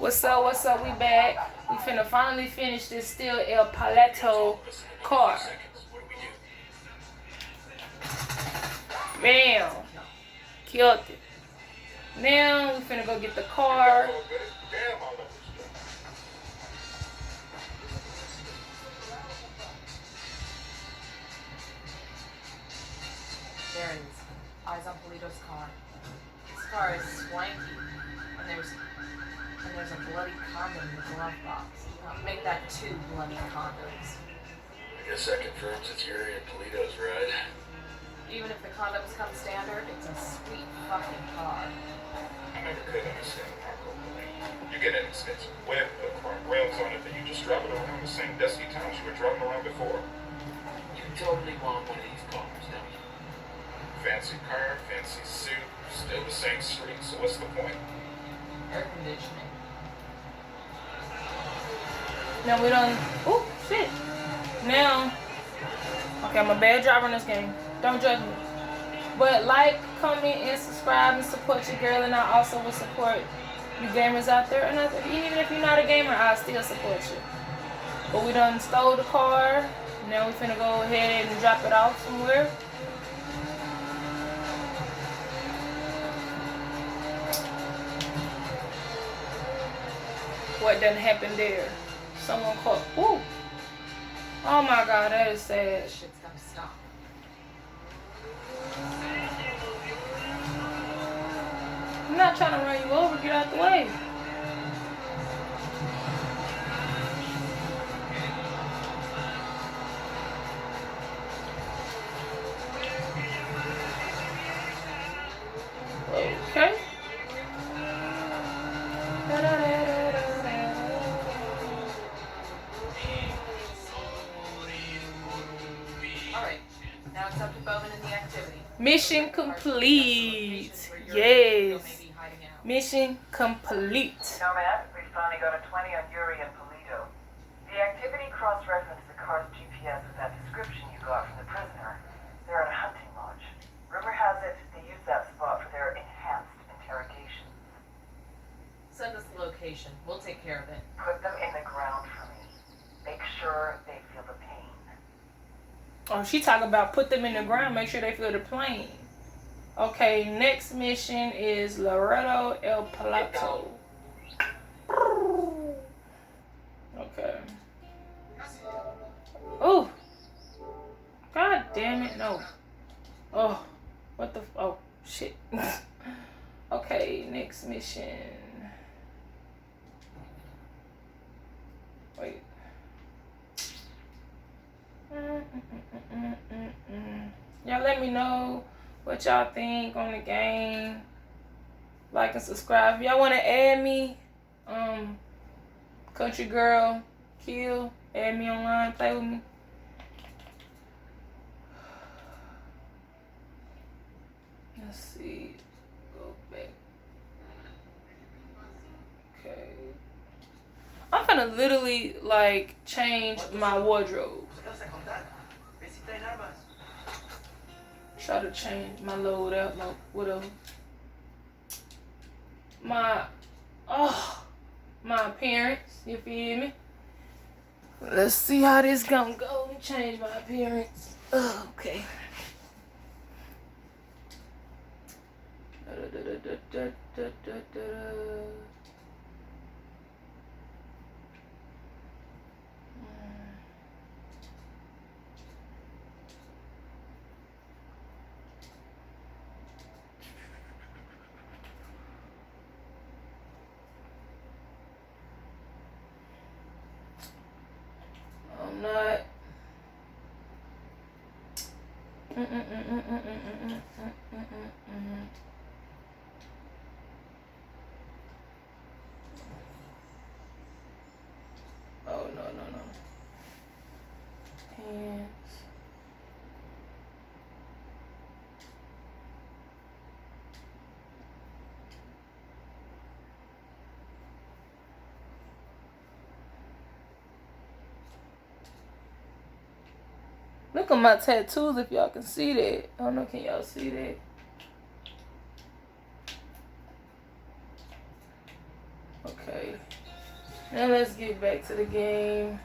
What's up? What's up? We back. We finna finally finish this still El Polito car. Bam. Killed it. Now we finna go get the car. There it is. Eyes on Polito's car. This car is swanky, and there's a bloody condom in the glove box. Make that 2 bloody condoms. I guess that confirms it's Yuri and Polito'S ride. Even if the condoms come standard, it's a sweet fucking car. I never could understand Marco. You get an expensive whip, the chrome rails on it, that you just drive it around the same dusty towns you were driving around before. You totally want one of these cars, don't you? Fancy car, fancy suit, still the same street, so what's the point? Air conditioning. Now we done. Oh shit. Now. Okay, I'm a bad driver in this game. Don't judge me. But like, comment, and subscribe and support your girl, and I also will support you gamers out there. And even if you're not a gamer, I'll still support you. But we done stole the car. Now we finna go ahead and drop it off somewhere. What done happened there? Someone called. Ooh. Oh my god, that is sad. This shit's gotta stop. I'm not trying to run you over. Get out the way. Okay. Alright, now it's up to Bowman and the activity. Mission complete. Yes. Mission complete. Nomad, we finally got a 20 on Yuri and Polito. The activity cross-referenced the car's GPS with that description you got from the prisoner. They're at a hunting lodge. Rumor has it they use that spot for their enhanced interrogations. Send us the location. We'll take care of it. Put them in the ground for me. Make sure they feel the pain. Oh, she talking about put them in the ground. Make sure they feel the plane. Okay, next mission is Loreto El Polito. Okay. Oh. God damn it, no. Oh, what the, oh, shit. Okay, next mission. Wait. Y'all let me know what y'all think on the game. Like and subscribe. If y'all want to add me, Country Girl Kill, add me online, play with me. Let's see. Go back. Okay. I'm gonna literally like change my wardrobe. Try to change my load out, like whatever. My appearance, you feel me? Let's see how this gonna go. Let me change my appearance. Okay. I'm not. Oh no. Hands. Look at my tattoos if y'all can see that. I don't know, can y'all see that? Okay. Now let's get back to the game.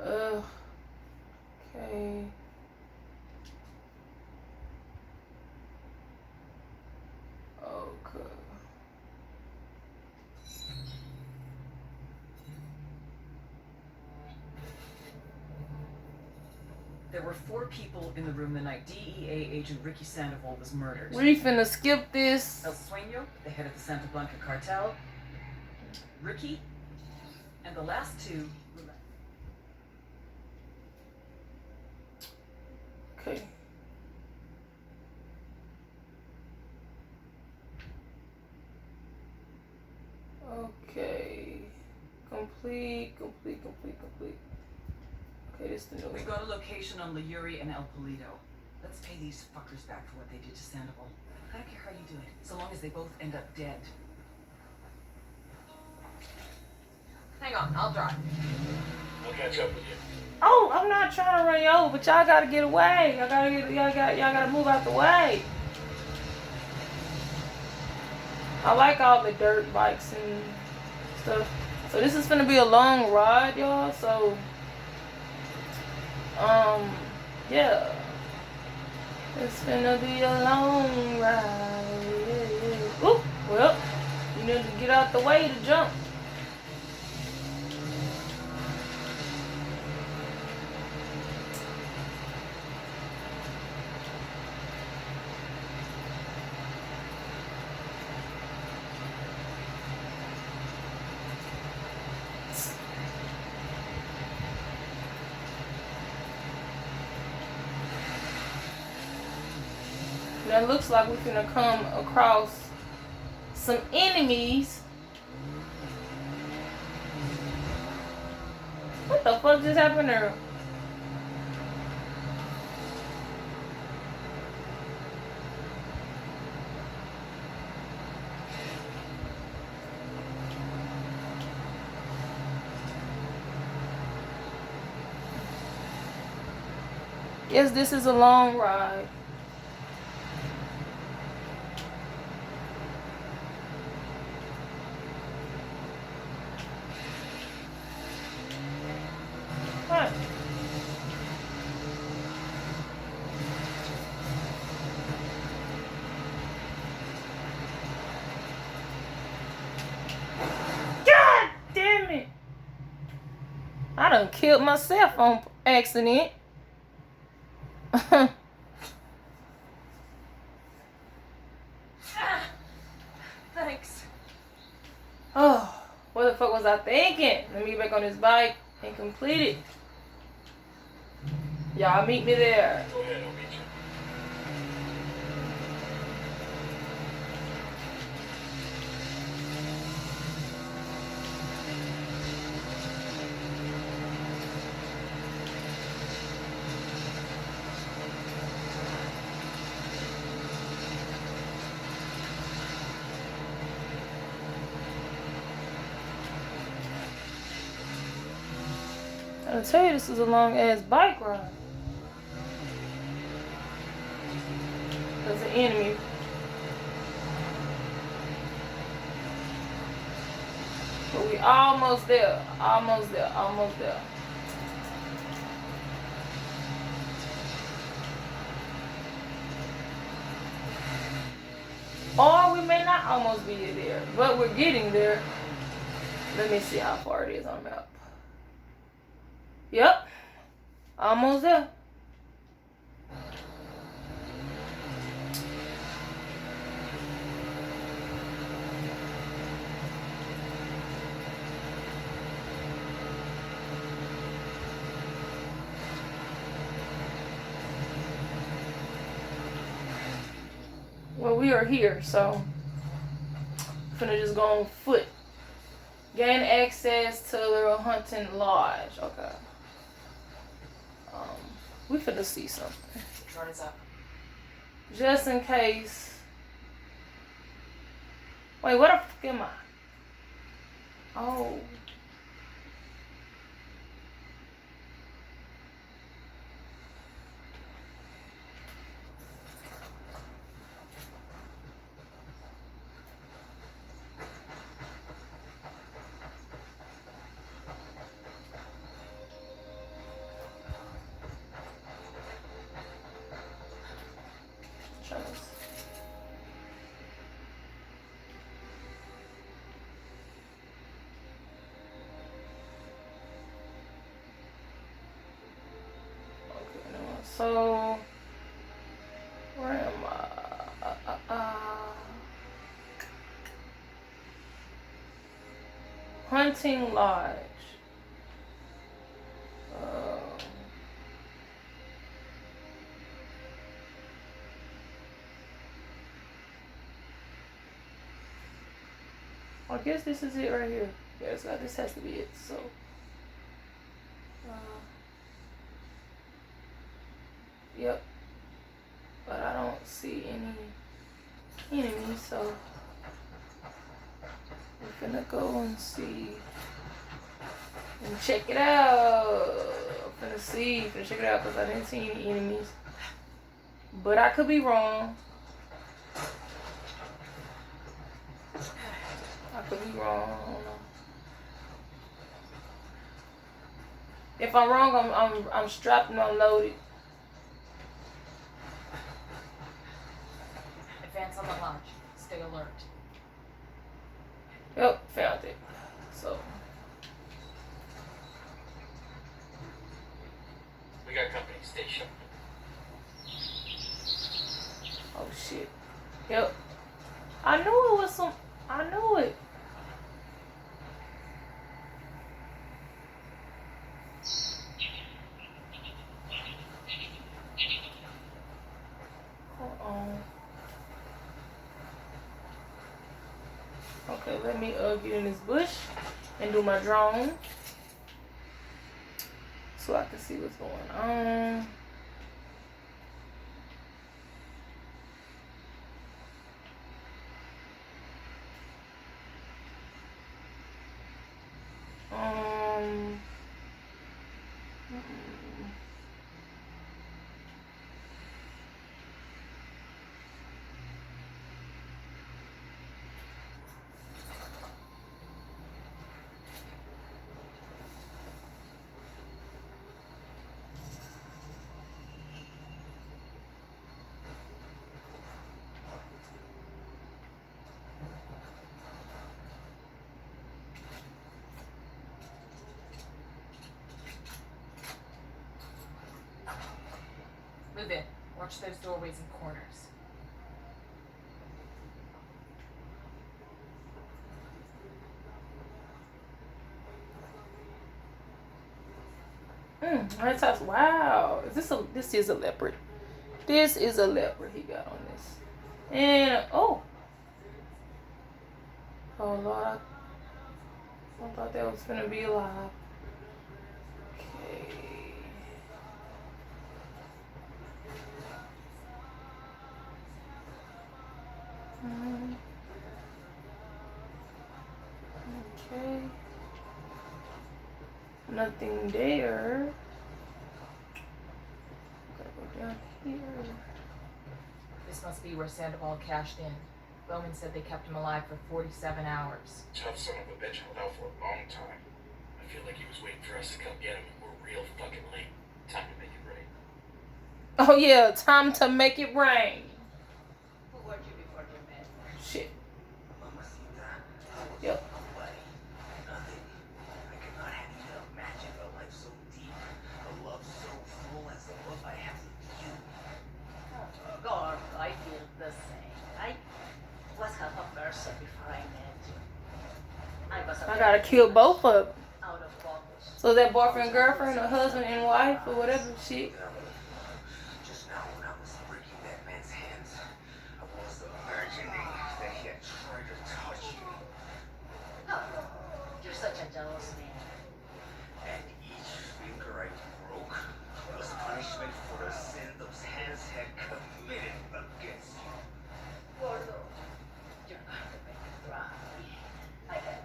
Okay. Okay. There were 4 people in the room the night DEA agent Ricky Sandoval was murdered. We finna skip this. El Sueño, the head of the Santa Blanca cartel, Ricky, and the last 2 were left. Okay. Okay. Complete. Okay, this is the new We one. got a location on Yuri and El Polito. Let's pay these fuckers back for what they did to Sandoval. I don't care how you do it, so long as they both end up dead. Hang on, I'll drive. I'll catch up with you. Oh, I'm not trying to run you over, but y'all gotta get away. Y'all gotta move out the way. I like all the dirt bikes and stuff. So this is gonna be a long ride, y'all. So, yeah. It's gonna be a long ride. Yeah. Oop, well, you need to get out the way to jump. Now it looks like we're gonna come across some enemies. What the fuck just happened there? Yes, this is a long ride. What? God damn it! I done killed myself on accident. Thanks. Oh, what the fuck was I thinking? Let me get back on this bike and complete it. Y'all meet me there. Go ahead, I'll meet you. I'll tell you, this is a long ass bike ride. There's an enemy. But we almost there. Almost there. Almost there. Or we may not almost be there. But we're getting there. Let me see how far it is on the map. Yep. Almost there. Well, we are here, so I'm finna just go on foot. Gain access to the hunting lodge. Okay. We finna see something. Which one is up? Just in case. Wait, what the fuck am I? Oh. So where am I? Hunting Lodge. I guess this is it right here. Yes, this has to be it. So, yep. But I don't see any enemies, so we're gonna go and see and check it out. I'm gonna check it out because I didn't see any enemies. But I could be wrong. I could be wrong. I don't know. If I'm wrong, I'm strapped and unloaded. Advance on the lodge. Stay alert. Yep, found it. So We got company. Stay sharp. oh shit. Yep. I knew it was some. I knew it. Hold on. Okay, let me get in this bush and do my drone so I can see what's going on. Move in. Watch those doorways and corners. That's wow. This is a leopard. This is a leopard he got on this. And oh Lord, I thought that was gonna be alive. Okay. Okay. Nothing there. Gotta go down here. This must be where Sandoval cashed in. Bowman said they kept him alive for 47 hours. Tough son of a bitch held out for a long time. I feel like he was waiting for us to come get him, and we're real fucking late. Time to make it rain. Oh yeah, time to make it rain. Who were you before you met? Shit. Yep. Nothing. I could not have enough magic, a life so deep, a love so full as the love I have with you. Oh, God, I feel the same. I was half a person before I met you. I gotta kill both of them. Out of focus. So that boyfriend, girlfriend, or husband and wife, or whatever shit. Just now when I was breaking that man's hands, I was imagining that he had tried to touch you. Oh, you're such a jealous man. And each finger I broke was punishment for the sin those hands had committed against you. Gordo, you're going to make it dry. I have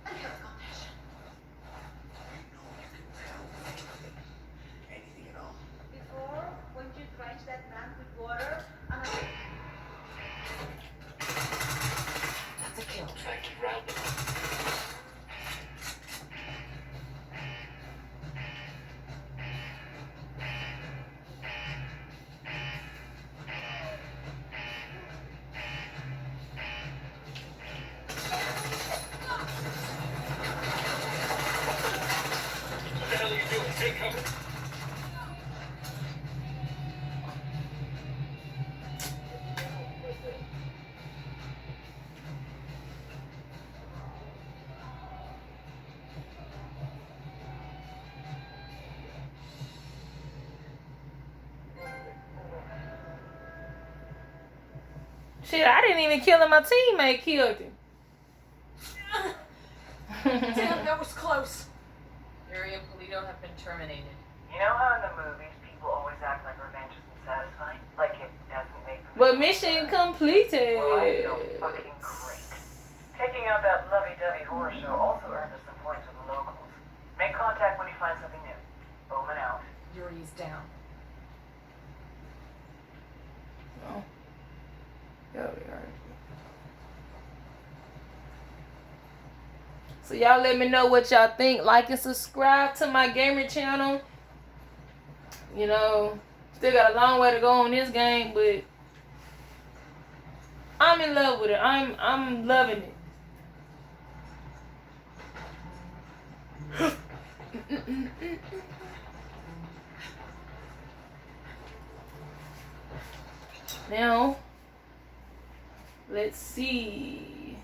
compassion. You know you can tell me anything. Anything at all. Shit, I didn't even kill him. My teammate killed him. Damn, that was close. Yuri and Polito have been terminated. You know how in the movies people always act like revenge isn't satisfying? Like it doesn't make them. But mission completed. Well, I feel fucking great. Taking out that lovey-dovey horror show also earned us some points with the locals. Make contact when you find something new. Bowman out. Yuri's down. Oh. Yeah, we are. So y'all let me know what y'all think. Like and subscribe to my gamer channel. You know, still got a long way to go on this game, but I'm in love with it. I'm loving it. Now, let's see.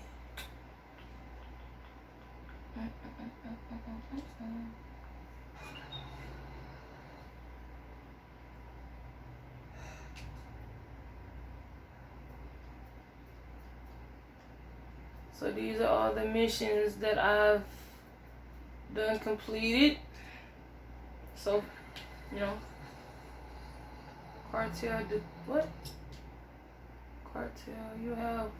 So these are all the missions that I've done completed. So, you know, cartel did what? Cartel, you have